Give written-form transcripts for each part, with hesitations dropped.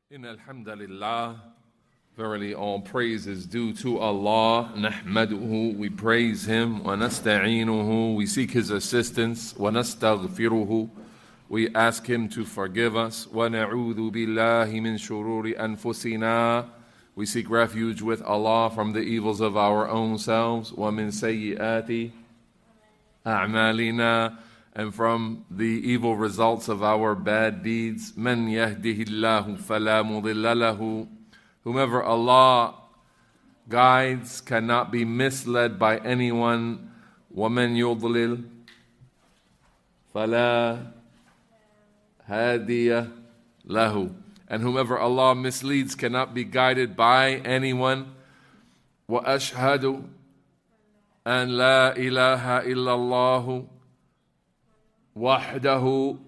Inna alhamdulillah, verily all praise is due to Allah. Nahmaduhu, we praise Him. Wa nasta'inuhu, we seek His assistance. Wa nastaghfiruhu, we ask Him to forgive us. Wa na'udhu billahi min shururi anfusina, we seek refuge with Allah from the evils of our own selves. Wa min sayyiati a'malina, and from the evil results of our bad deeds. Man yahdihillahu fala mudilla lahu, whomever Allah guides cannot be misled by anyone. Wa man yudlil fala hadiya lahu, and whomever Allah misleads cannot be guided by anyone. Wa ashhadu an la ilaha illallahu wahdahu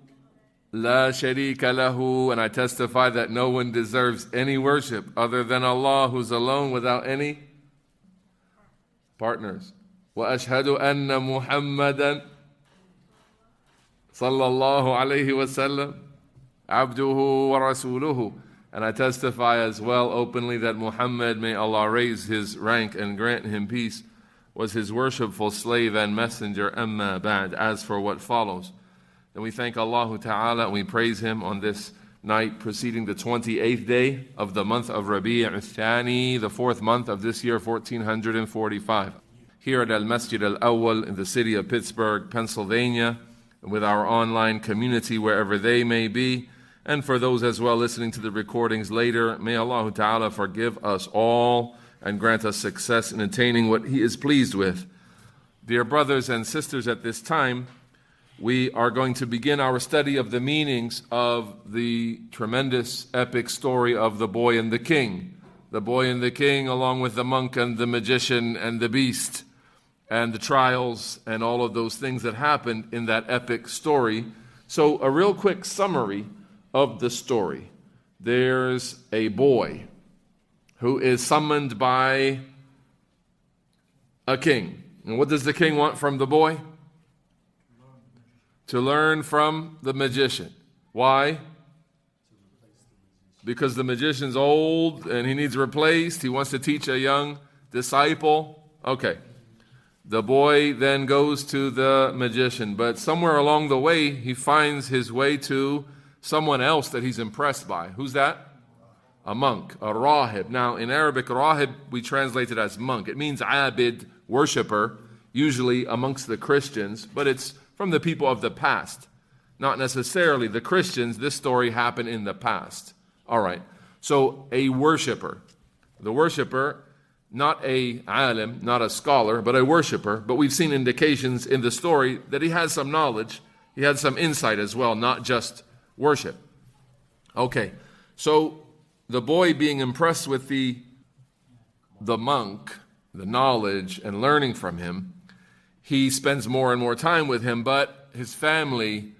la sharika lahu, and I testify that no one deserves any worship other than Allah, who's alone without any partners. Wa ashhadu anna Muhammadan sallallahu alayhi wa sallam abduhu wa rasuluhu, and I testify as well openly that Muhammad, may Allah raise his rank and grant him peace, was his worshipful slave and messenger. Amma ba'd, as for what follows, and we thank Allah Ta'ala and we praise Him on this night preceding the 28th day of the month of Rabi' al-Thani, the 4th month of this year, 1445. Here at Al-Masjid Al-Awwal in the city of Pittsburgh, Pennsylvania, with our online community wherever they may be, and for those as well listening to the recordings later, may Allah Ta'ala forgive us all and grant us success in attaining what He is pleased with. Dear brothers and sisters, at this time, we are going to begin our study of the meanings of the tremendous epic story of the boy and the king. The boy and the king, along with the monk and the magician and the beast, and the trials and all of those things that happened in that epic story. So a real quick summary of the story. There's a boy who is summoned by a king. And what does the king want from the boy? To learn from the magician. Why? Because the magician's old and he needs replaced. He wants to teach a young disciple. Okay. The boy then goes to the magician, but somewhere along the way, he finds his way to someone else that he's impressed by. Who's that? A monk, a rahib. Now, in Arabic, rahib, we translate it as monk. It means abid, worshipper, usually amongst the Christians, but it's from the people of the past. Not necessarily the Christians. This story happened in the past. All right. So a worshiper. The worshiper, not a alim, not a scholar, but a worshiper. But we've seen indications in the story that he has some knowledge. He had some insight as well, not just worship. Okay. So the boy, being impressed with the monk, the knowledge and learning from him, he spends more and more time with him, but his family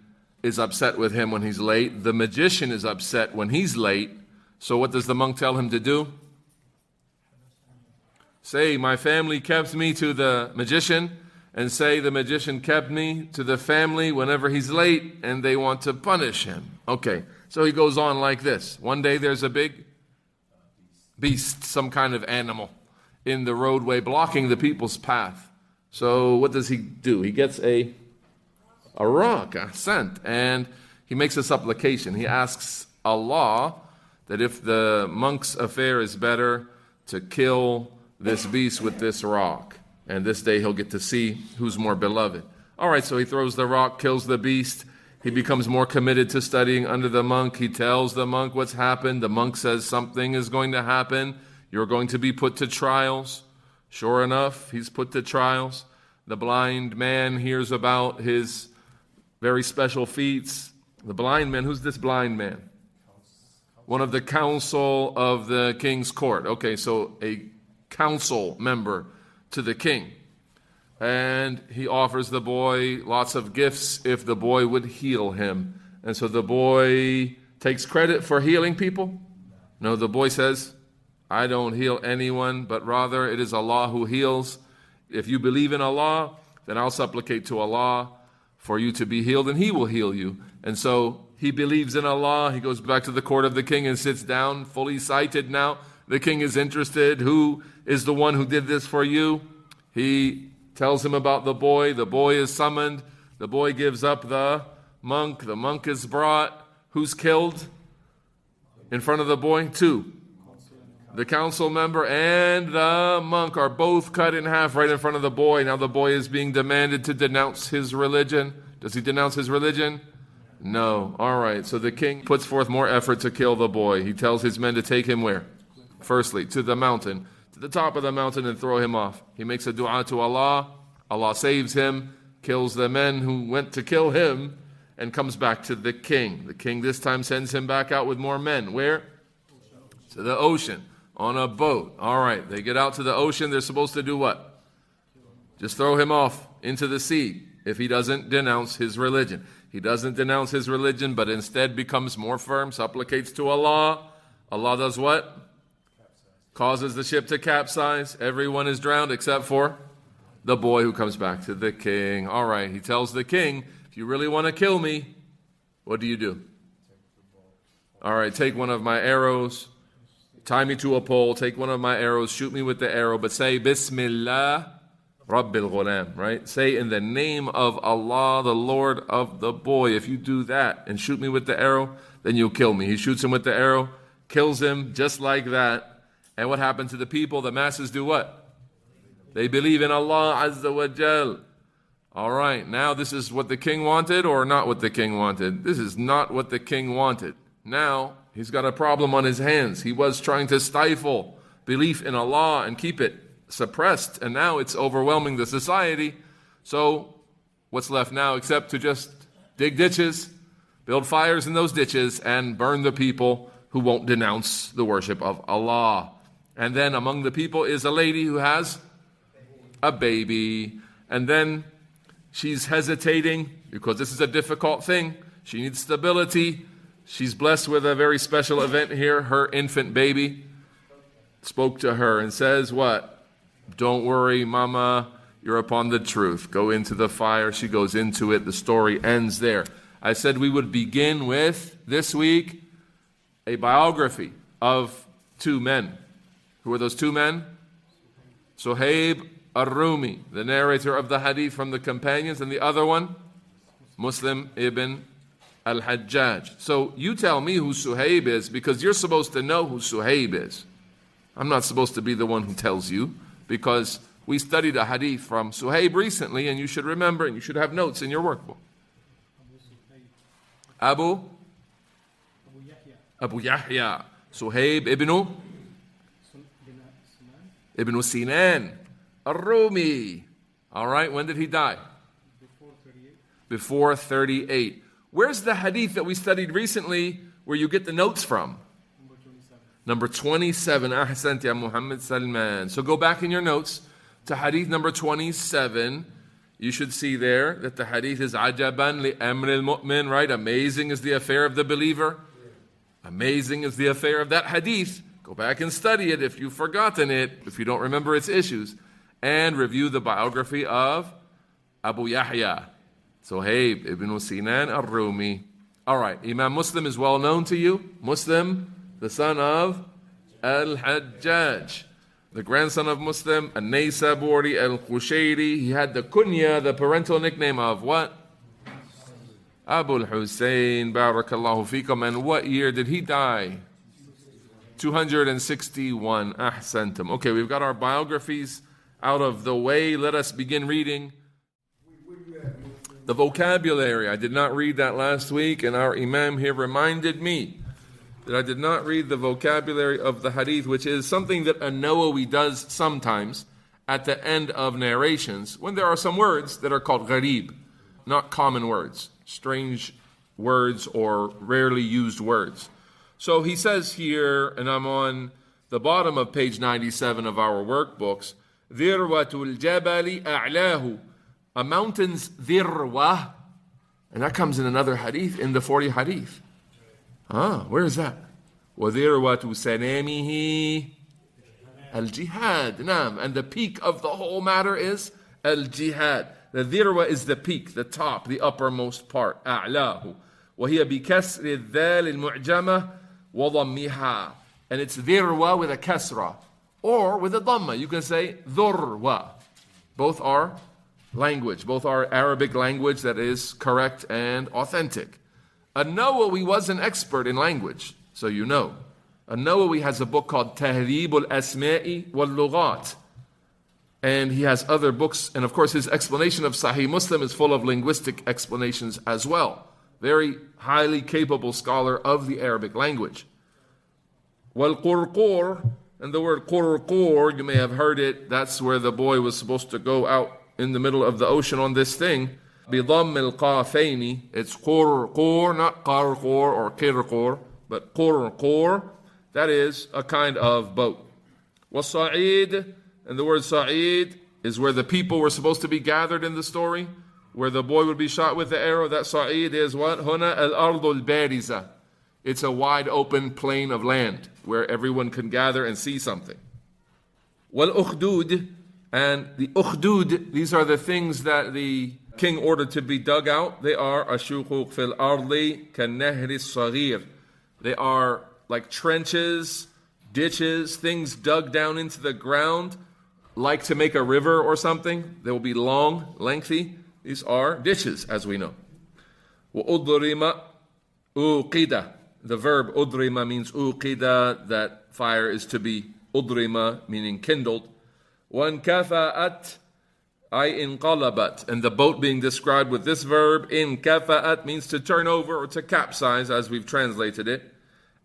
is upset with him when he's late. The magician is upset when he's late. So what does the monk tell him to do? Say, my family kept me to the magician, and say the magician kept me to the family whenever he's late, and they want to punish him. Okay, so he goes on like this. One day there's a big beast, some kind of animal, in the roadway blocking the people's path. So what does he do? He gets a rock, a scent, and he makes a supplication. He asks Allah that if the monk's affair is better, to kill this beast with this rock. And this day he'll get to see who's more beloved. All right, so he throws the rock, kills the beast. He becomes more committed to studying under the monk. He tells the monk what's happened. The monk says something is going to happen. You're going to be put to trials. Sure enough, he's put to trials. The blind man hears about his very special feats. The blind man, who's this blind man? One of the council of the king's court. Okay, so a council member to the king. And he offers the boy lots of gifts if the boy would heal him. And so the boy takes credit for healing people? No, the boy says, I don't heal anyone, but rather it is Allah who heals. If you believe in Allah, then I'll supplicate to Allah for you to be healed, and He will heal you. And so He believes in Allah. He goes back to the court of the king and sits down, fully cited now. The king is interested. Who is the one who did this for you? He tells him about the boy. The boy is summoned. The boy gives up the monk. The monk is brought. Who's killed in front of the boy? Two. The council member and the monk are both cut in half right in front of the boy. Now the boy is being demanded to denounce his religion. Does he denounce his religion? No. All right. So the king puts forth more effort to kill the boy. He tells his men to take him where? Firstly, to the mountain, to the top of the mountain and throw him off. He makes a dua to Allah. Allah saves him, kills the men who went to kill him, and comes back to the king. The king this time sends him back out with more men. Where? To the ocean, on a boat. All right. They get out to the ocean. They're supposed to do what? Just throw him off into the sea if he doesn't denounce his religion. He doesn't denounce his religion, but instead becomes more firm, supplicates to Allah. Allah does what? Causes the ship to capsize. Everyone is drowned except for the boy who comes back to the king. All right, he tells the king, if you really want to kill me, what do? All right, take one of my arrows, tie me to a pole, take one of my arrows, shoot me with the arrow, but say, Bismillah. Rabbil Ghulam, right? Say in the name of Allah, the Lord of the boy. If you do that and shoot me with the arrow, then you'll kill me. He shoots him with the arrow, kills him just like that. And what happened to the people? The masses do what? They believe in Allah Azza wa Jal. All right, now this is what the king wanted or not what the king wanted? This is not what the king wanted. Now he's got a problem on his hands. He was trying to stifle belief in Allah and keep it suppressed, and now it's overwhelming the society. So what's left now except to just dig ditches, build fires in those ditches, and burn the people who won't denounce the worship of Allah. And then among the people is a lady who has a baby, and then she's hesitating because this is a difficult thing. She needs stability. She's blessed with a very special event here. Her infant baby spoke to her and says what? Don't worry, Mama, you're upon the truth. Go into the fire. She goes into it. The story ends there. I said we would begin with, this week, a biography of two men. Who are those two men? Suhaib ar-Rumi, the narrator of the hadith from the companions, and the other one, Muslim ibn al-Hajjaj. So you tell me who Suhaib is, because you're supposed to know who Suhaib is. I'm not supposed to be the one who tells you, because we studied a hadith from Suhaib recently, and you should remember, and you should have notes in your workbook. Abu Yahya, Suhaib ibn Sinan ar-Rumi. All right, when did he die? Before 38. Where's the hadith that we studied recently where you get the notes from? Number 27. Ahsant ya Muhammad Salman. So go back in your notes to hadith number 27. You should see there that the hadith is ajaban li amr al-mu'min, right? Amazing is the affair of the believer. Amazing is the affair of that hadith. Go back and study it if you've forgotten it, if you don't remember its issues. And review the biography of Abu Yahya, Suhaib ibn Sinan ar-Rumi. All right, Imam Muslim is well known to you. Muslim, the son of al-Hajjaj, the grandson of Muslim, al-Naysaburi, al-Qushayri. He had the kunya, the parental nickname of what? Abu al-Hussein, barakallahu fikum. And what year did he die? 261. Ahsantum. Okay, we've got our biographies out of the way. Let us begin reading. The vocabulary, I did not read that last week, and our Imam here reminded me that I did not read the vocabulary of the hadith, which is something that a Nawawi does sometimes at the end of narrations, when there are some words that are called gharib, not common words, strange words or rarely used words. So he says here, and I'm on the bottom of page 97 of our workbooks, ذِرْوَةُ الْجَبَلِ أَعْلَاهُ, a mountain's dhirwa, and that comes in another hadith, in the 40 hadith. Where is that? وَذِرْوَةُ سَنَامِهِ al-jihad. Naam. And the peak of the whole matter is al-jihad. The dhirwa is the peak, the top, the uppermost part. أَعْلَاهُ وهي بكسر الذال المعجمة وضمها. And it's dhirwa with a kasra, or with a dhamma. You can say dhurwa. Both are language. Both are Arabic language that is correct and authentic. An-Nawawi was an expert in language, so you know. An-Nawawi has a book called Tahdhib al-Asma'i wal-Lughat. And he has other books, and of course his explanation of Sahih Muslim is full of linguistic explanations as well. Very highly capable scholar of the Arabic language. Wal-Qurqur, and the word Qurqur, you may have heard it, that's where the boy was supposed to go out in the middle of the ocean on this thing. بِضَمِّ الْقَافَيْنِ, it's Qurqur, not Qarqur or Qirqur, but Qurqur, that is a kind of boat. وَالصَّعِيد, and the word Sa'id is where the people were supposed to be gathered in the story, where the boy would be shot with the arrow. That Sa'id is what? Huna al-ardu al-bariza. It's a wide open plain of land where everyone can gather and see something. Wal-ukhdud, and the ukhdud, these are the things that the king ordered to be dug out. They are ashuquq fil ardi kan-nahri as-saghir. They are like trenches, ditches, things dug down into the ground, like to make a river or something. They will be long, lengthy. These are ditches, as we know. وَأُضْرِمَ أُوقِدَ. The verb udrima means uqida, that fire is to be udrima, meaning kindled. وَانْكَفَأَتْ أي inqalabat. And the boat being described with this verb, inkafa'at, means to turn over or to capsize, as we've translated it.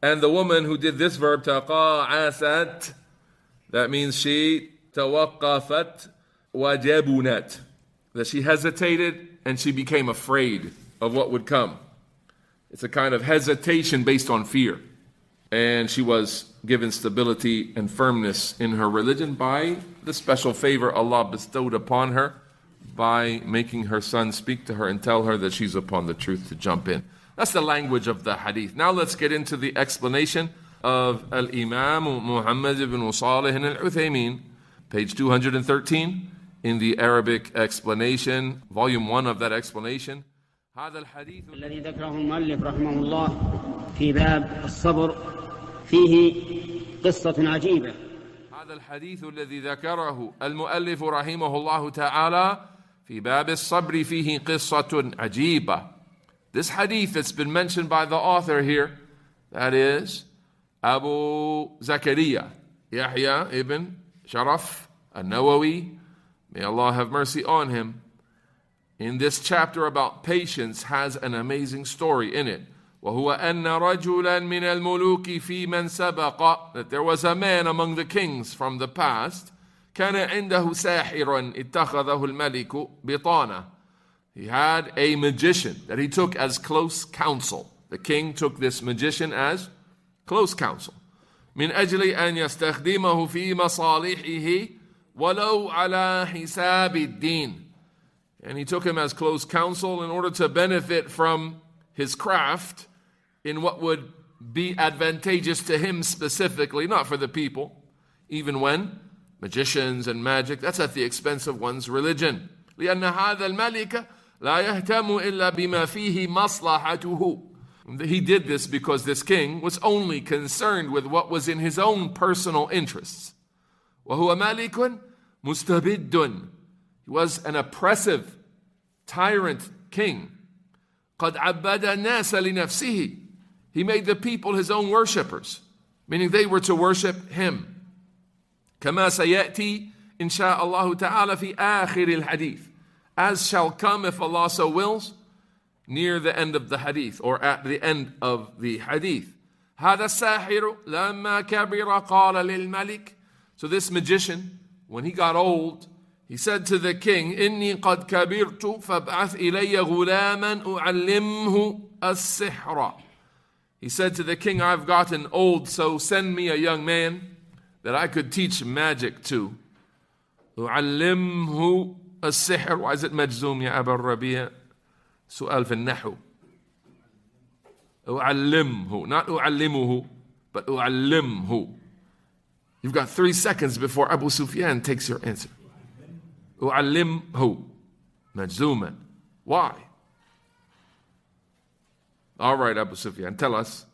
And the woman who did this verb, taqa'asat, that means she tawaqqafat wajabunat, that she hesitated and she became afraid of what would come. It's a kind of hesitation based on fear. And she was given stability and firmness in her religion by the special favor Allah bestowed upon her by making her son speak to her and tell her that she's upon the truth to jump in. That's the language of the hadith. Now let's get into the explanation of Al-Imām Muhammad ibn Saalih al-Uthaymeen, page 213 in the Arabic explanation, volume 1 of that explanation. هذا الحديث الذي ذكره المؤلف رحمه الله في باب الصبر فيه قصة عجيبة. هذا الحديث الذي ذكره المؤلف رحمه الله تعالى في باب الصبر فيه قصة عجيبة. This hadith that's been mentioned by the author here, that is Abu Zakaria Yahya ibn Sharaf al-Nawawi, may Allah have mercy on him, in this chapter about patience has an amazing story in it. وَهُوَ أَنَّ رَجُلًا مِنَ الْمُلُوكِ فِي مَنْ سَبَقَ, that there was a man among the kings from the past, كَانَ عِنْدَهُ سَاحِرًا اتَّخَذَهُ الْمَلِكُ بِطَانَةً. He had a magician that he took as close counsel. The king took this magician as close counsel. مِنْ أَجْلِ أَنْ يَسْتَخْدِمَهُ فِي مَصَالِحِهِ وَلَوْ عَلَى حِسَابِ الدِّينِ. And he took him as close counsel in order to benefit from his craft in what would be advantageous to him specifically, not for the people, even when magicians and magic, that's at the expense of one's religion. لأن هذا الملك لا يهتم إلا بما فيه مصلحته. He did this because this king was only concerned with what was in his own personal interests. وهو ملك مستبد. He was an oppressive, tyrant king. قد عبد الناس لنفسه. He made the people his own worshippers, meaning they were to worship him. كما سيأتي إن شاء الله تعالى في آخر الحديث, as shall come if Allah so wills, near the end of the hadith or at the end of the hadith. هذا الساحر لما كبر قال للملك. So this magician, when he got old, he said to the king, إني قد كبرت فابعث إلي غلاما أعلمه السحر. He said to the king, I've gotten old, so send me a young man that I could teach magic to. أعلمه السحر. Why is it مجزوم يا أبا الربيع? سؤال في النحو. أعلمه, not أعلمه, but أعلمه. You've got 3 seconds before Abu Sufyan takes your answer. أعلمه مجزوما. Why? All right, Abu Sufyan, tell us.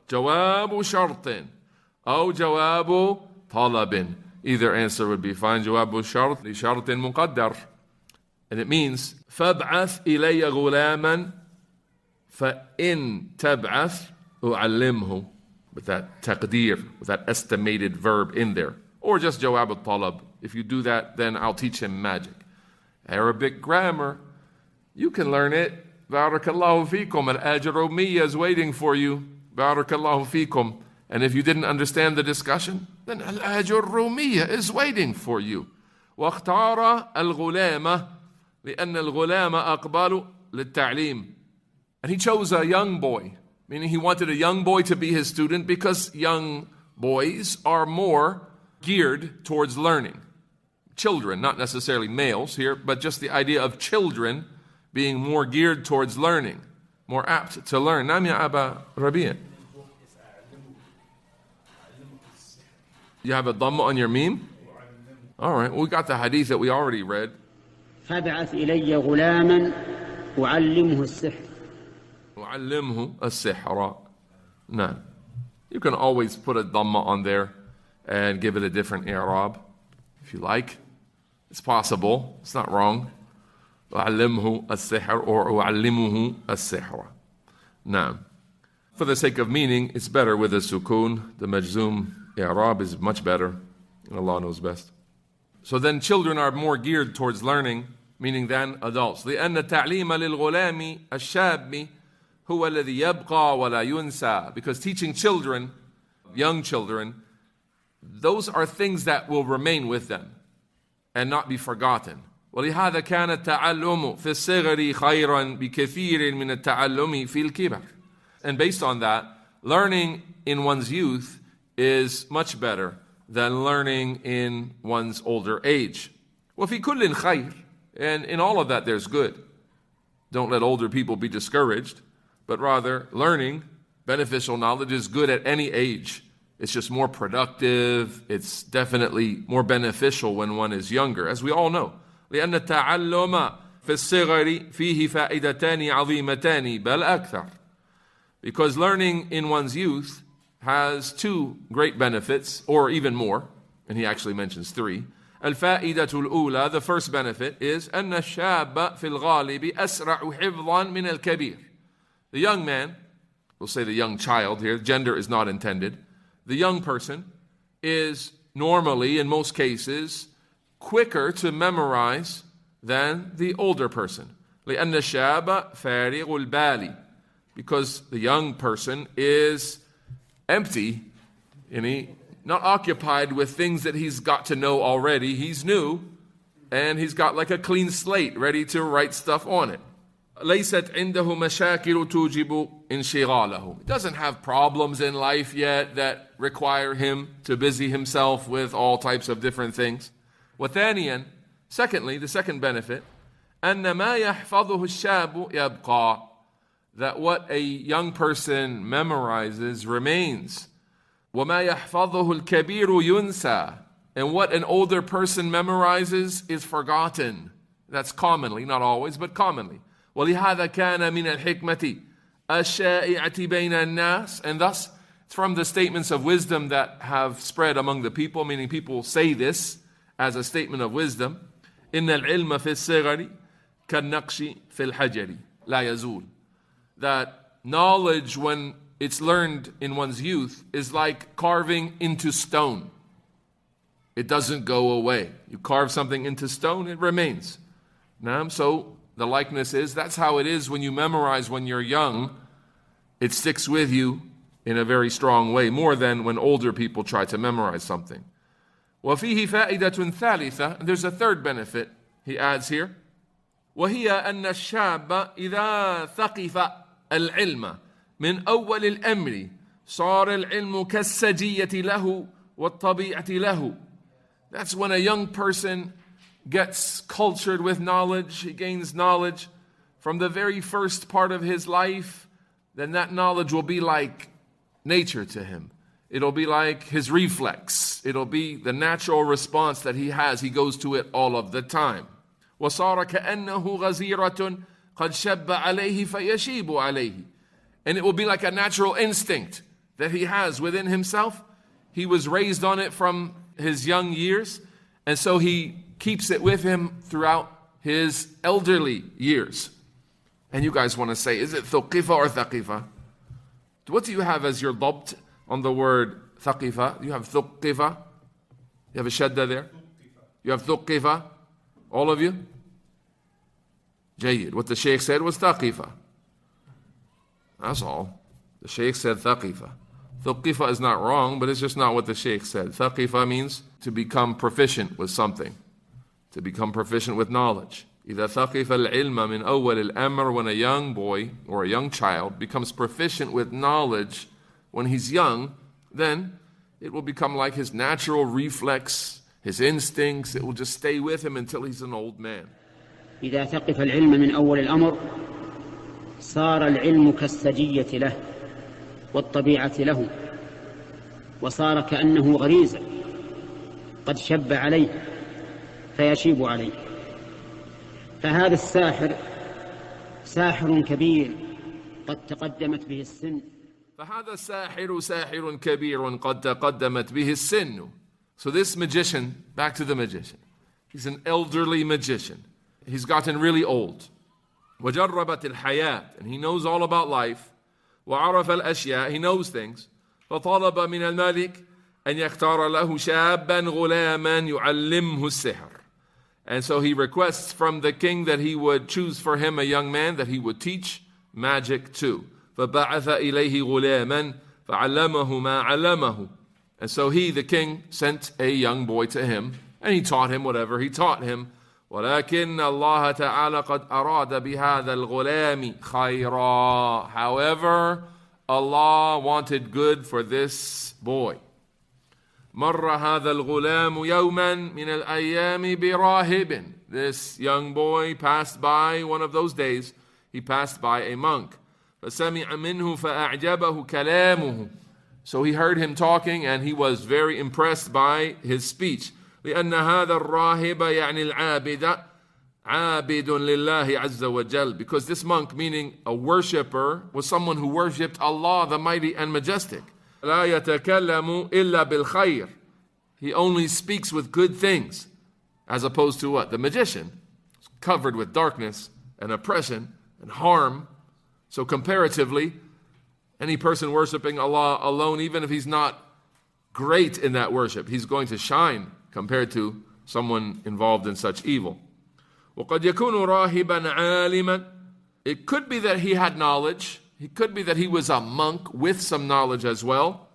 Jawabu shartin. أو جواب طلب. Either answer would be fine. جواب الشرط لشرط مقدر. And it means فابعث إلي غلاما فإن تبعث أعلمه. With that taqdeer, with that estimated verb in there. Or just جواب الطلب. If you do that, then I'll teach him magic. Arabic grammar, you can learn it. Barakallahu fikum. Al-ajrumiyya is waiting for you. Barakallahu fikum. And if you didn't understand the discussion, then al-ajrumiyya is waiting for you. واختار الغلامة لأن الغلام أقبل للتعليم. And he chose a young boy, meaning he wanted a young boy to be his student because young boys are more geared towards learning. Children, not necessarily males here, but just the idea of children being more geared towards learning, more apt to learn. Nam ya Aba Rabi'. You have a dhamma on your meme? All right, we got the hadith that we already read. فابعث إلي غلاما أعلمه السحر. أعلمه السحر. No. You can always put a dhamma on there and give it a different i'rab if you like. It's possible. It's not wrong. أعلمه السحر or أعلمه السحر. No. For the sake of meaning, it's better with a sukoon. The majzoom i'rab is much better. And Allah knows best. So then children are more geared towards learning, meaning than adults. لأن التعليم للغلام الشاب هو الذي يبقى ولا ينسى. Because teaching children, young children, those are things that will remain with them and not be forgotten. ولهذا كان التعلم في الصغر خيرا بكثير من التعلم في الكبر. And based on that, learning in one's youth is much better than learning in one's older age. وفي كل خير. And in all of that there's good. Don't let older people be discouraged, but rather learning, beneficial knowledge is good at any age. It's just more productive. It's definitely more beneficial when one is younger, as we all know. لأن التعلم في الصغر فيه فائدتان عظيمتان بل أكثر. Because learning in one's youth has two great benefits, or even more, and he actually mentions three. الفائدة الأولى, the first benefit, is أن الشاب في الغالب أسرع حفظا من الكبير. The young man, we'll say the young child here, gender is not intended. The young person is normally, in most cases, quicker to memorize than the older person. لأن الشاب فارغ البال. Because the young person is empty, and not occupied with things that he's got to know already. He's new, and he's got like a clean slate ready to write stuff on it. ليست عنده مشاكل توجب انشغاله. He doesn't have problems in life yet that require him to busy himself with all types of different things. وثانيا, secondly, the second benefit, أن ما يحفظه الشاب يبقى. That what a young person memorizes remains. وَمَا يَحْفَظُهُ الْكَبِيرُ يُنْسَى. And what an older person memorizes is forgotten. That's commonly, not always, but commonly. وَلِهَذَا كَانَ مِنَ الْحِكْمَةِ الشَّائِعَةِ بَيْنَ النَّاسِ. And thus, it's from the statements of wisdom that have spread among the people, meaning people say this as a statement of wisdom. إِنَّ الْعِلْمَ فِي الصِّغَرِ كَالنَّقْشِ فِي الْحَجَرِ لَا يَزُولُ. That knowledge, when it's learned in one's youth, is like carving into stone. It doesn't go away. You carve something into stone, it remains. So the likeness is, that's how it is when you memorize when you're young. It sticks with you in a very strong way, more than when older people try to memorize something. وَفِيهِ فَائِدَةٌ ثَالِثَةٌ. And there's a third benefit he adds here. وَهِيَ أَنَّ الشَّابَ إِذَا ثَقِفَ العلم من أول الأمر صار العلم كالسجية له والطبيعة له. That's when a young person gets cultured with knowledge, he gains knowledge from the very first part of his life, then that knowledge will be like nature to him. It'll be like his reflex. It'll be the natural response that he has. He goes to it all of the time. وصار كأنه غزيرة قد شب عليه فيشيب عليه. And it will be like a natural instinct that he has within himself. He was raised on it from his young years, and so he keeps it with him throughout his elderly years. And you guys want to say, is it thuqifa or thaqifa? What do you have as your dabt on the word thaqifa? You have thuqifa? You have a shadda there? You have thuqifa? All of you? Jayyid. What the Shaykh said was thaqifa. That's all. The Shaykh said thaqifa. Thuqifa is not wrong, but it's just not what the Shaykh said. Thaqifa means to become proficient with something, to become proficient with knowledge. إذا ثقف العلم من أول الأمر, when a young boy or a young child becomes proficient with knowledge when he's young, then it will become like his natural reflex, his instincts. It will just stay with him until he's an old man. إذا ثقف العلم من أول الأمر صار العلم كالسجية له والطبيعة له وصار كأنه غريزة قد شب عليه فيشيب عليه. فهذا الساحر ساحر كبير قد تقدمت به السن. فهذا الساحر ساحر كبير قد تقدمت به السن. So this magician, back to the magician. He's an elderly magician. He's gotten really old. وجربت الحياة, and he knows all about life. وعرف الأشياء, he knows things. فطلب من الملك أن يختار له شابا غلاما يعلمه السحر. And so he requests from the king that he would choose for him a young man that he would teach magic to. فبعث إليه غلاما فعلمه ما علمه. And so he, the king, sent a young boy to him, and he taught him whatever he taught him. ولكن الله تعالى قد أراد بهذا الغلام خيرا. However, Allah wanted good for this boy. مر هذا الغلام يوما من الأيام براهب. This young boy passed by one of those days. He passed by a monk. فسمع منه فأعجبه كلامه. So he heard him talking, and he was very impressed by his speech. لأن هذا الراهب يعني العابد عابد لله عز وجل. Because this monk, meaning a worshipper, was someone who worshipped Allah, the Mighty and Majestic. لا يتكلم إلا بالخير. He only speaks with good things, as opposed to what? The magician, covered with darkness and oppression and harm. So comparatively, any person worshiping Allah alone, even if he's not great in that worship, he's going to shine compared to someone involved in such evil. وَقَدْ يَكُونُ رَاهِبًا عَالِمًا. It could be that he had knowledge. It could be that he was a monk with some knowledge as well.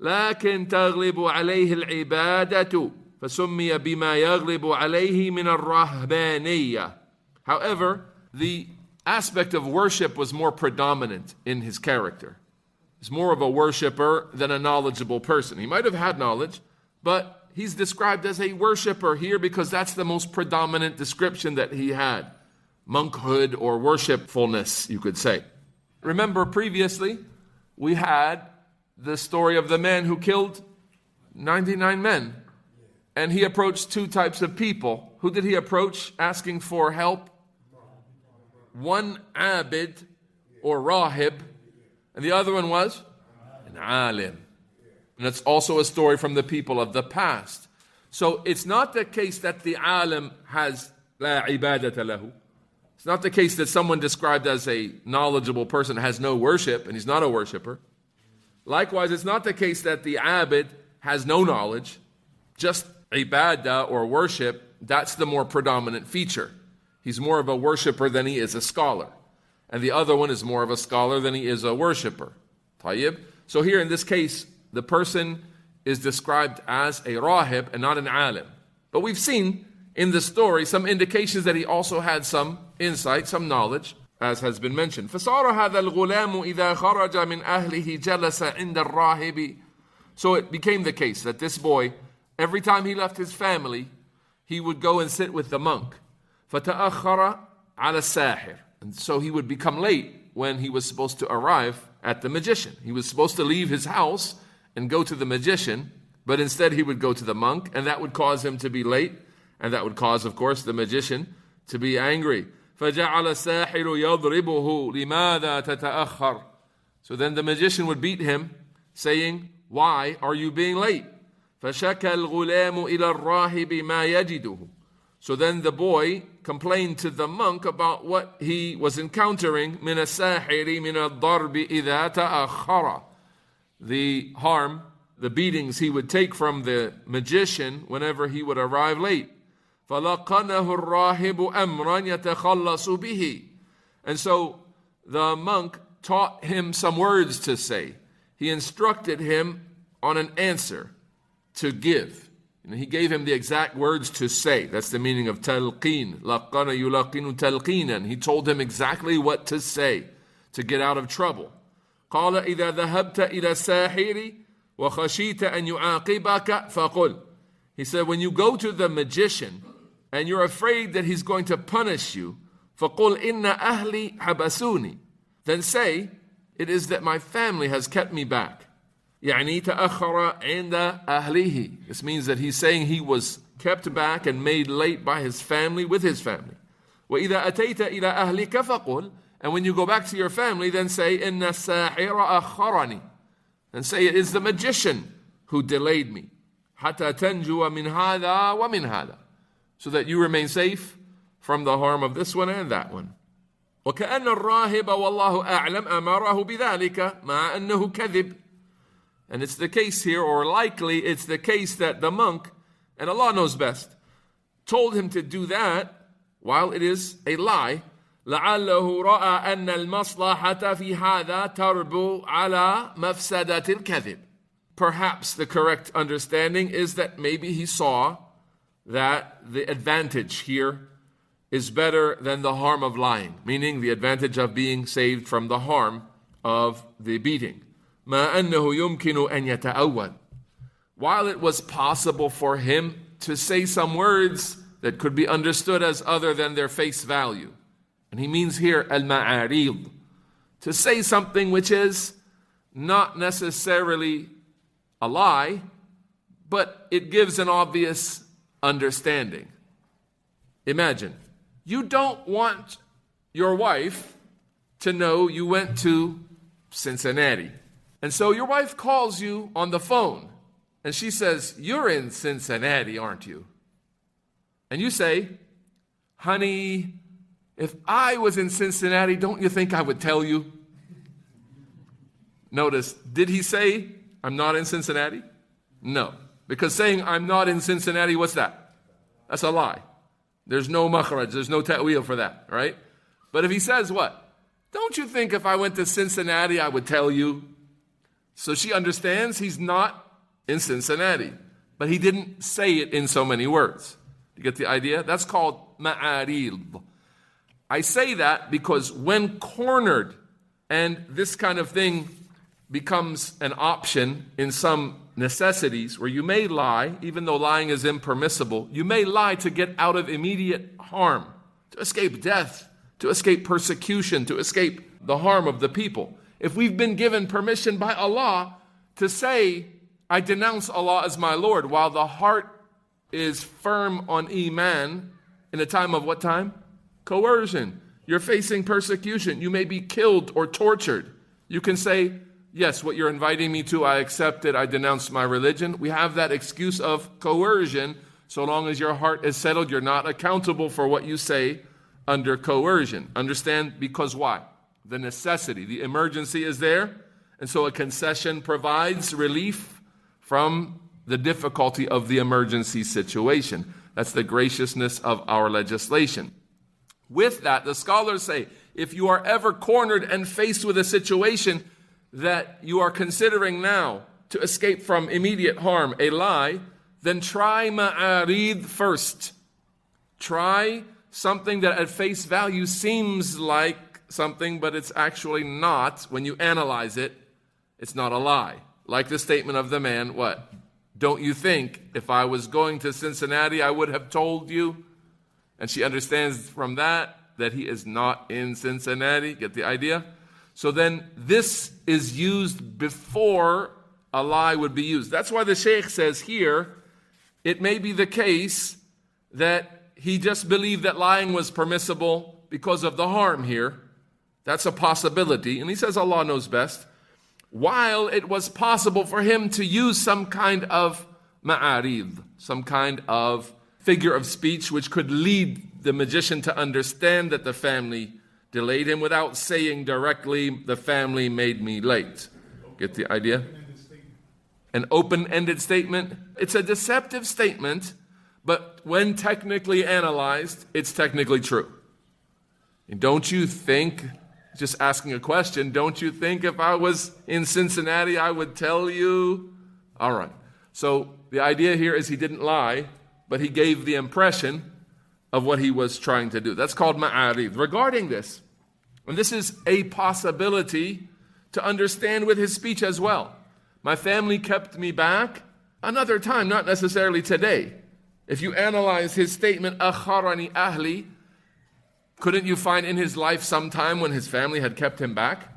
لكن تغلب عليه العبادة فسمي بما يغلب عليه من الرهبانية. However, the aspect of worship was more predominant in his character. He's more of a worshipper than a knowledgeable person. He might have had knowledge, but he's described as a worshipper here because that's the most predominant description that he had. Monkhood or worshipfulness, you could say. Remember previously, we had the story of the man who killed 99 men. And he approached two types of people. Who did he approach asking for help? One abid or rahib, and the other one was an alim. And that's also a story from the people of the past. So it's not the case that the alim has la ibadata lahu. It's not the case that someone described as a knowledgeable person has no worship and he's not a worshipper. Likewise, it's not the case that the abid has no knowledge. Just ibadah or worship, that's the more predominant feature. He's more of a worshipper than he is a scholar. And the other one is more of a scholar than he is a worshipper. Tayyib. So here in this case, the person is described as a rahib and not an alim. But we've seen in the story some indications that he also had some insight, some knowledge, as has been mentioned. فَصَارَ هَذَا الْغُلَامُ إِذَا خَرَجَ مِنْ أَهْلِهِ جَلَسَ عِنْدَ الرَّاهِبِ. So it became the case that this boy, every time he left his family, he would go and sit with the monk. فَتَأَخَّرَ عَلَى السَّاحِرِ. And so he would become late when he was supposed to arrive at the magician. He was supposed to leave his house and go to the magician, but instead he would go to the monk, and that would cause him to be late, and that would cause, of course, the magician to be angry. فَجَعَلَ السَّاحِرُ يَضْرِبُهُ لِمَاذَا تَتَأَخَّرُ. So then the magician would beat him, saying, why are you being late? فَشَكَى الْغُلَامُ إِلَى الرَّاهِبِ مَا يَجِدُهُ. So then the boy complained to the monk about what he was encountering, مِنَ السَّاحِرِ مِنَ الضَّرْبِ إِذَا تَأَخَّرَ. The harm, the beatings he would take from the magician whenever he would arrive late. فَلَقَنَهُ الرَّاهِبُ أَمْرًا يَتَخَلَّصُ بِهِ. And so the monk taught him some words to say. He instructed him on an answer to give. And he gave him the exact words to say. That's the meaning of talqeen. لَقَّنَ يُلَقِّنُ تَلْقِينًا. He told him exactly what to say to get out of trouble. قَالَ إِذَا ذَهَبْتَ إِلَى السَّاحِرِ وَخَشِيتَ أَن يُعَاقِبَكَ فَقُلْ. He said, when you go to the magician and you're afraid that he's going to punish you, فَقُلْ إِنَّ أَهْلِي حَبَسُونِي. Then say, it is that my family has kept me back. يعني تأخر عند أهله. This means that he's saying he was kept back and made late by his family, with his family. وإذا أتيت إلى أهلك فقل. And when you go back to your family, then say, إن الساحر أخرني. And say, it is the magician who delayed me. حتى تنجو من هذا ومن هذا. So that you remain safe from the harm of this one and that one. وكأن الراهب والله أعلم أمره بذلك مع أنه كذب. And it's the case here, or likely it's the case that the monk, and Allah knows best, told him to do that while it is a lie. لعله رأى أن المصلحة في هذا تربو على مفسدة الكذب. Perhaps the correct understanding is that maybe he saw that the advantage here is better than the harm of lying, meaning the advantage of being saved from the harm of the beating. ما أنه يمكن أن يتأول. While it was possible for him to say some words that could be understood as other than their face value. And he means here al-ma'arid, to say something which is not necessarily a lie, but it gives an obvious understanding. Imagine, you don't want your wife to know you went to Cincinnati. And so your wife calls you on the phone and she says, you're in Cincinnati, aren't you? And you say, honey, if I was in Cincinnati, don't you think I would tell you? Notice, did he say, I'm not in Cincinnati? No. Because saying I'm not in Cincinnati, what's that? That's a lie. There's no makhraj, there's no ta'wil for that, right? But if he says what? Don't you think if I went to Cincinnati, I would tell you? So she understands he's not in Cincinnati. But he didn't say it in so many words. You get the idea? That's called ma'arid. I say that because when cornered, and this kind of thing becomes an option in some necessities where you may lie, even though lying is impermissible, you may lie to get out of immediate harm, to escape death, to escape persecution, to escape the harm of the people. If we've been given permission by Allah to say, I denounce Allah as my Lord, while the heart is firm on Iman, in a time of what time? Coercion. You're facing persecution. You may be killed or tortured. You can say, yes, what you're inviting me to, I accept it, I denounce my religion. We have that excuse of coercion. So long as your heart is settled, you're not accountable for what you say under coercion. Understand? Because why? The necessity, the emergency is there. And so a concession provides relief from the difficulty of the emergency situation. That's the graciousness of our legislation. With that, the scholars say, if you are ever cornered and faced with a situation that you are considering now to escape from immediate harm, a lie, then try ma'arid first. Try something that at face value seems like something, but it's actually not. When you analyze it, it's not a lie. Like the statement of the man, what? Don't you think if I was going to Cincinnati, I would have told you? And she understands from that he is not in Cincinnati. Get the idea? So then this is used before a lie would be used. That's why the Shaykh says here, it may be the case that he just believed that lying was permissible because of the harm here. That's a possibility. And he says Allah knows best. while it was possible for him to use some kind of ma'arid, some kind of figure of speech which could lead the magician to understand that the family delayed him without saying directly, the family made me late. Get the idea? An open-ended statement. It's a deceptive statement, but when technically analyzed, it's technically true. And don't you think, just asking a question, don't you think if I was in Cincinnati, I would tell you? All right. So the idea here is he didn't lie, but he gave the impression of what he was trying to do. That's called ma'arid. Regarding this, and this is a possibility to understand with his speech as well. My family kept me back another time, not necessarily today. If you analyze his statement, akharani ahli, couldn't you find in his life some time when his family had kept him back?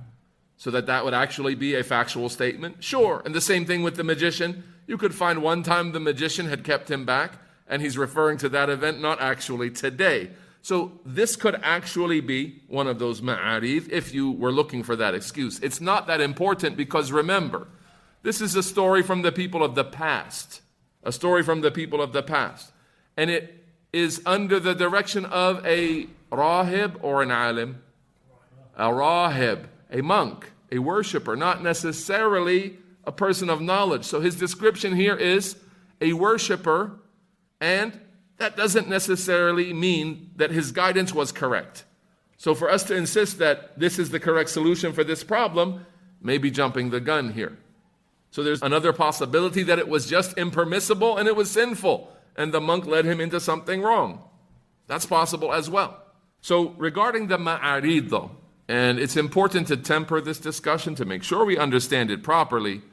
So that would actually be a factual statement? Sure. And the same thing with the magician. You could find one time the magician had kept him back, and he's referring to that event, not actually today. So this could actually be one of those ma'arif if you were looking for that excuse. It's not that important because remember, this is a story from the people of the past. A story from the people of the past. And it is under the direction of a rahib or an alim. A rahib, a monk, a worshipper, not necessarily a person of knowledge. So his description here is a worshipper, and that doesn't necessarily mean that his guidance was correct. So for us to insist that this is the correct solution for this problem, may be jumping the gun here. So there's another possibility that it was just impermissible and it was sinful, and the monk led him into something wrong. That's possible as well. So regarding the ma'arid though, and it's important to temper this discussion to make sure we understand it properly,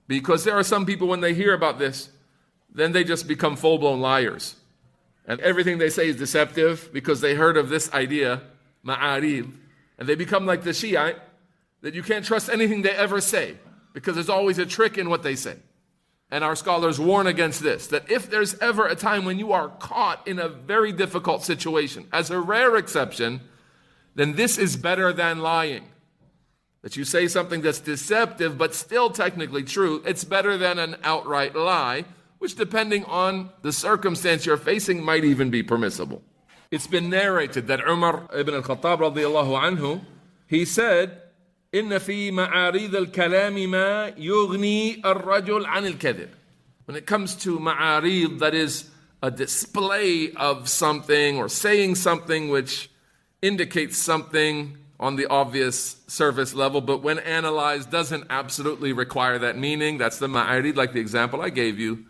because there are some people when they hear about this, then they just become full-blown liars. And everything they say is deceptive because they heard of this idea, ma'arid, and they become like the Shiite, that you can't trust anything they ever say because there's always a trick in what they say. And our scholars warn against this, that if there's ever a time when you are caught in a very difficult situation, as a rare exception, then this is better than lying. That you say something that's deceptive but still technically true, it's better than an outright lie, which depending on the circumstance you're facing might even be permissible. It's been narrated that Umar ibn al-Khattab radiyallahu anhu, he said, إِنَّ فِي مَعَارِيضِ الْكَلَامِ مَا يُغْنِي الرَّجُلْ عَنِ الْكَذِبِ. When it comes to ma'arid, that is a display of something or saying something which indicates something on the obvious surface level, but when analyzed doesn't absolutely require that meaning. That's the ma'arid, like the example I gave you.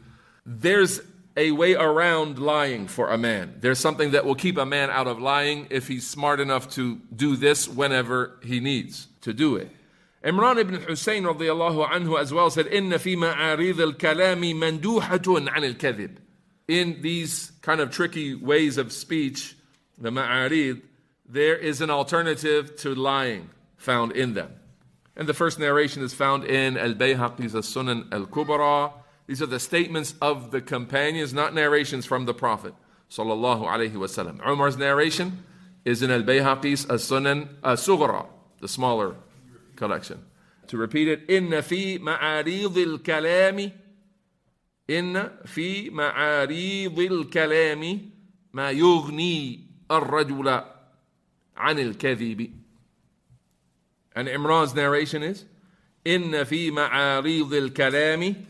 There's a way around lying for a man. There's something that will keep a man out of lying if he's smart enough to do this whenever he needs to do it. Imran ibn Hussein radiyallahu anhu as well said, إِنَّ فِي مَعَارِضِ الْكَلَامِ مَنْدُوحَةٌ عَنِ الْكَذِبِ. In these kind of tricky ways of speech, the ma'arid, there is an alternative to lying found in them. And the first narration is found in Al-Bayhaqi's As-Sunan Al-Kubra. These are the statements of the companions, not narrations from the Prophet sallallahu alaihi wasallam. Umar's narration is in Al-Bayhaqi's As-Sunan Al-Sughra, the smaller collection. To repeat it, إِنَّ فِي مَعَارِيضِ الْكَلَامِ إِنَّ فِي مَعَارِيضِ الْكَلَامِ مَا يُغْنِي الرَّجُلَ عَنِ الْكَذِبِ. And Imran's narration is إِنَّ فِي مَعَارِيضِ الْكَلَامِ,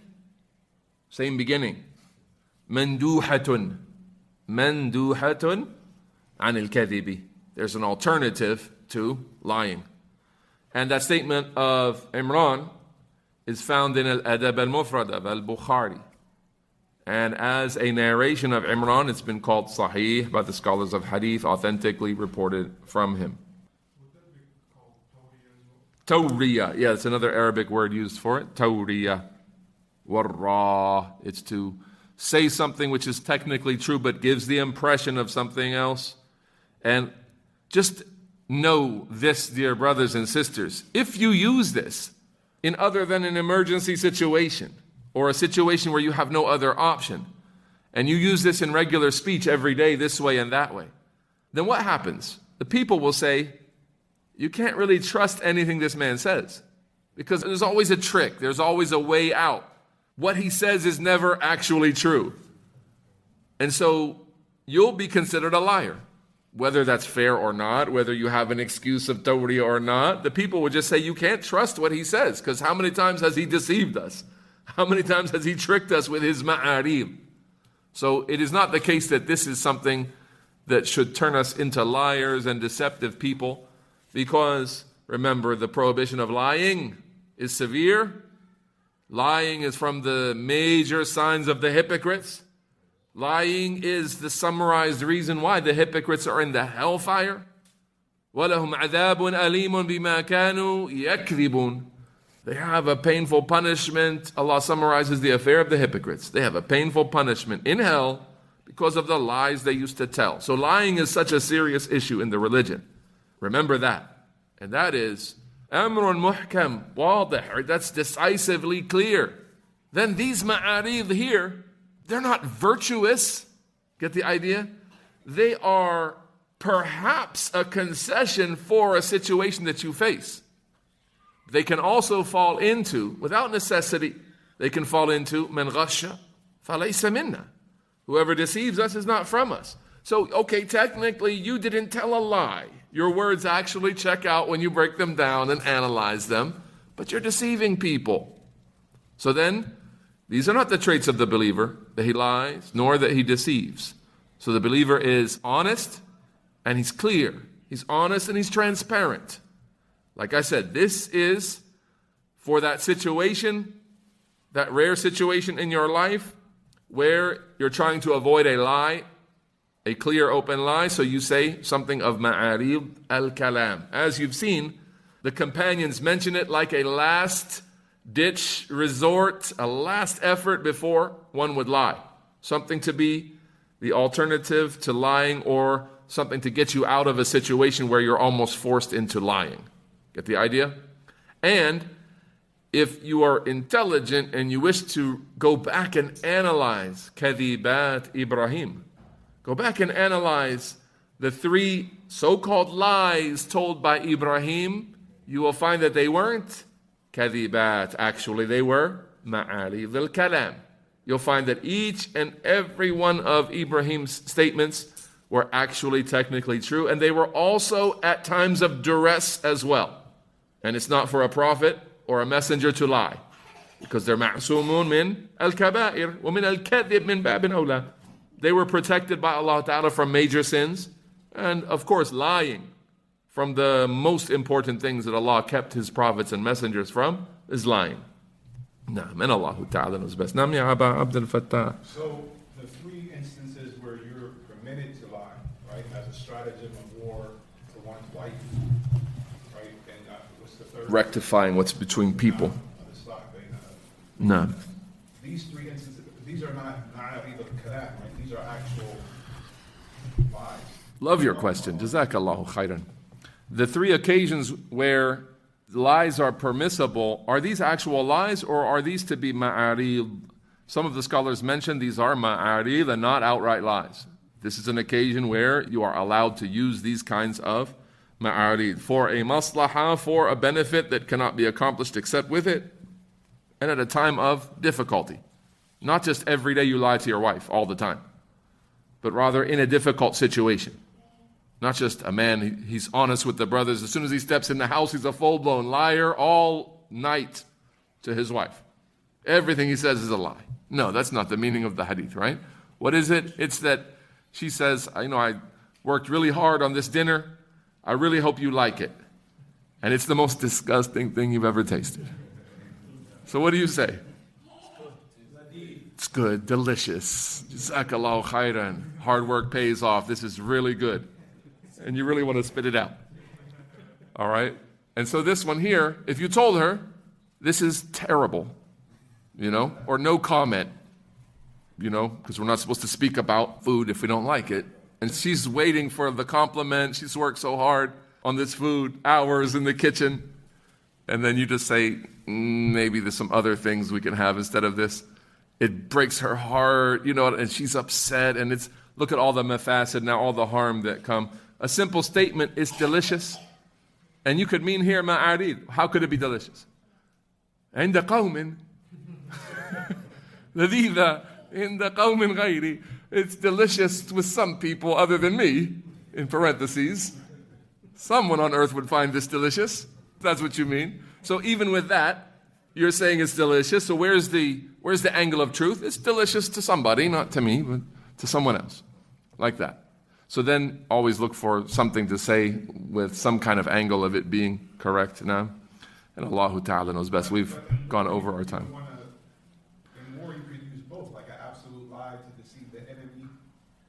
same beginning, مَنْدُوحَةٌ عَنِ الْكَذِبِ. There's an alternative to lying. And that statement of Imran is found in Al-Adab Al-Mufrad of Al-Bukhari. And as a narration of Imran, it's been called Sahih by the scholars of Hadeeth, authentically reported from him. Would that be called Tawriya? Tawriya, yeah, it's another Arabic word used for it. Tawriya. Warra. It's to say something which is technically true but gives the impression of something else. And just know this, dear brothers and sisters, if you use this in other than an emergency situation or a situation where you have no other option, and you use this in regular speech every day this way and that way, then what happens? The people will say, you can't really trust anything this man says. Because there's always a trick. There's always a way out. What he says is never actually true. And so you'll be considered a liar. Whether that's fair or not, whether you have an excuse of Tawri or not, the people would just say you can't trust what he says, because how many times has he deceived us? How many times has he tricked us with his ma'arib? So it is not the case that this is something that should turn us into liars and deceptive people, because remember, the prohibition of lying is severe. Lying is from the major signs of the hypocrites. Lying is the summarized reason why the hypocrites are in the hellfire. وَلَهُمْ عَذَابٌ أَلِيمٌ بِمَا كَانُوا يَكْذِبُونَ. They have a painful punishment. Allah summarizes the affair of the hypocrites. They have a painful punishment in hell because of the lies they used to tell. So lying is such a serious issue in the religion. Remember that. And that is أَمْرٌ مُحْكَمٌ وَاضِحٌ. That's decisively clear. Then these ma'arib here, they're not virtuous. Get the idea? They are perhaps a concession for a situation that you face. They can also fall into, without necessity, they can fall into مَنْ غَشَّ فَلَيْسَ مِنَّا. Whoever deceives us is not from us. So, okay, technically you didn't tell a lie. Your words actually check out when you break them down and analyze them, but you're deceiving people. So then, these are not the traits of the believer, that he lies, nor that he deceives. So the believer is honest and he's clear. He's honest and he's transparent. Like I said, this is for that situation, that rare situation in your life where you're trying to avoid a lie, a clear open lie, so you say something of ma'arib al-kalam. As you've seen, the companions mention it like a last ditch resort, a last effort before one would lie. Something to be the alternative to lying, or something to get you out of a situation where you're almost forced into lying. Get the idea? And if you are intelligent and you wish to go back and analyze Kadhibat Ibrahim, go back and analyze the 3 so-called lies told by Ibrahim, you will find that they weren't Kadhibat. Actually, they were Ma'arib al-Kalam. You'll find that each and every one of Ibrahim's statements were actually technically true, and they were also at times of duress as well. And it's not for a prophet or a messenger to lie, because they're ma'sumun min al-kaba'ir wa min al-kadhib min babin awla. They were protected by Allah Ta'ala from major sins, and of course lying from the most important things that Allah kept His prophets and messengers from is lying. Naam, and Allah Ta'ala knows best. Naam ya Aba Abdul Fattah. So the 3 instances where you're permitted to lie, right, as a stratagem of war to one's wife, right, and what's the third? Rectifying what's between people. No. These 3 instances, these are not ma'arib al-kalam, right? These are actual lies. Love your question. Jazakallahu khairan. The 3 occasions where lies are permissible, are these actual lies, or are these to be ma'arib? Some of the scholars mention these are ma'arib and not outright lies. This is an occasion where you are allowed to use these kinds of ma'arib for a maslaha, for a benefit that cannot be accomplished except with it, and at a time of difficulty. Not just every day you lie to your wife all the time, but rather in a difficult situation. Not just a man, he's honest with the brothers. As soon as he steps in the house, he's a full-blown liar all night to his wife. Everything he says is a lie. No, that's not the meaning of the hadith, right? What is it? It's that she says, I worked really hard on this dinner. I really hope you like it. And it's the most disgusting thing you've ever tasted. So what do you say? It's good, delicious. Jazakallahu khairan. Hard work pays off. This is really good. And you really want to spit it out. All right? And so this one here, if you told her, this is terrible, or no comment, because we're not supposed to speak about food if we don't like it. And she's waiting for the compliment. She's worked so hard on this food, hours in the kitchen. And then you just say, maybe there's some other things we can have instead of this. It breaks her heart, and she's upset. And it's, look at all the mafasid, now all the harm that come. A simple statement is delicious. And you could mean here ma'arid. How could it be delicious? عند قوم لذيذة عند قوم غيري. It's delicious with some people other than me, in parentheses. Someone on earth would find this delicious. That's what you mean. So even with that, you're saying it's delicious. So where's the angle of truth? It's delicious to somebody, not to me, but to someone else. Like that. So then always look for something to say with some kind of angle of it being correct now. And Allah Ta'ala knows best. We've gone over our time. In war, you could use both, like an absolute lie to deceive the enemy,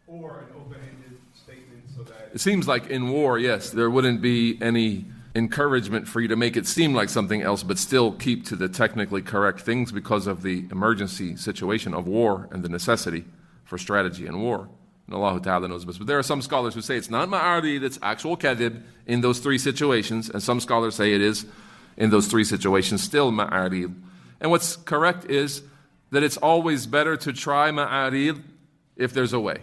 or an open-ended statement so that... It seems like in war, yes, there wouldn't be any encouragement for you to make it seem like something else, but still keep to the technically correct things because of the emergency situation of war and the necessity for strategy in war. And Allah Ta'ala knows best. But there are some scholars who say it's not ma'arid, it's actual kadhib in those three situations, and some scholars say it is in those three situations still ma'arid. And what's correct is that it's always better to try ma'arid if there's a way,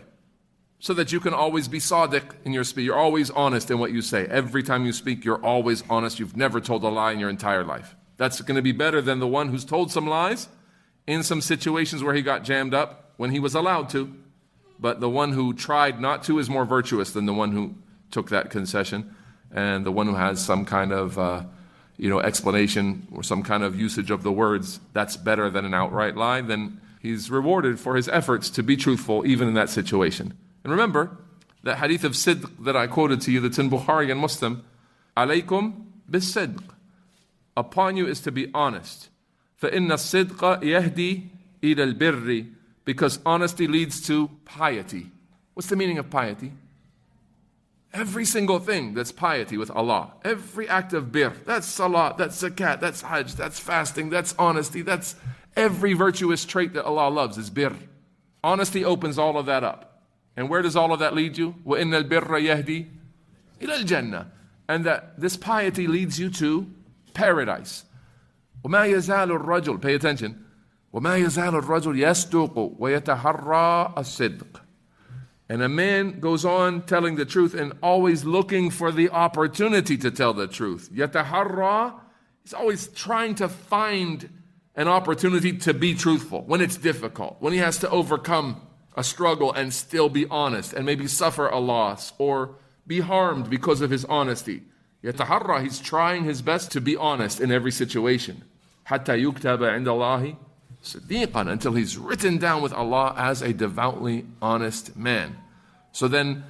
so that you can always be sadiq in your speech. You're always honest in what you say. Every time you speak, you're always honest. You've never told a lie in your entire life. That's going to be better than the one who's told some lies in some situations where he got jammed up when he was allowed to. But the one who tried not to is more virtuous than the one who took that concession. And the one who has some kind of explanation or some kind of usage of the words, that's better than an outright lie. Then he's rewarded for his efforts to be truthful even in that situation. And remember, that hadith of sidq that I quoted to you, that's in Bukhari and Muslim, alaykum bis sidq. Upon you is to be honest. فَإِنَّ الصِّدْقَ يَهْدِي إِلَى الْبِرِّ. Because honesty leads to piety. What's the meaning of piety? Every single thing that's piety with Allah. Every act of bir. That's salat, that's zakat, that's hajj, that's fasting, that's honesty. That's every virtuous trait that Allah loves is bir. Honesty opens all of that up. And where does all of that lead you? وَإِنَّ الْبِرَّ يَهْدِي إِلَى الْجَنَّةِ. And that this piety leads you to paradise. وَمَا يَزَالُ الرَّجُلُ. Pay attention. وَمَا يَزَالُ الرَّجُلُ يَصْدُقُ وَيَتَحَرَّى الصِّدْقِ. And a man goes on telling the truth and always looking for the opportunity to tell the truth. يَتَحَرَّى. He's always trying to find an opportunity to be truthful when it's difficult, when he has to overcome a struggle and still be honest and maybe suffer a loss or be harmed because of his honesty. Yataharra, he's trying his best to be honest in every situation. Hatta yuktaba inda Allahi siddiqan, until he's written down with Allah as a devoutly honest man. So then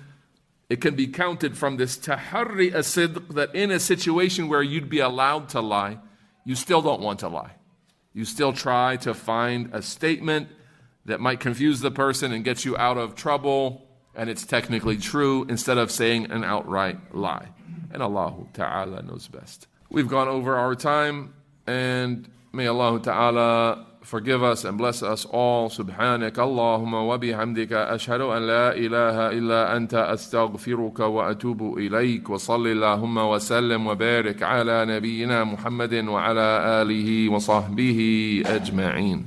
it can be counted from this taharri as-sidq that in a situation where you'd be allowed to lie, you still don't want to lie. You still try to find a statement that might confuse the person and get you out of trouble, and it's technically true, instead of saying an outright lie. And Allah Ta'ala knows best. We've gone over our time, and may Allah Ta'ala forgive us and bless us all. Subhanak Allahumma wa bihamdika ashhadu an la ilaha illa anta astaghfiruka wa atubu ilayk wa salli Allahumma wa sallim wa barik ala nabiyyina Muhammadin wa ala alihi wa sahbihi ajma'in.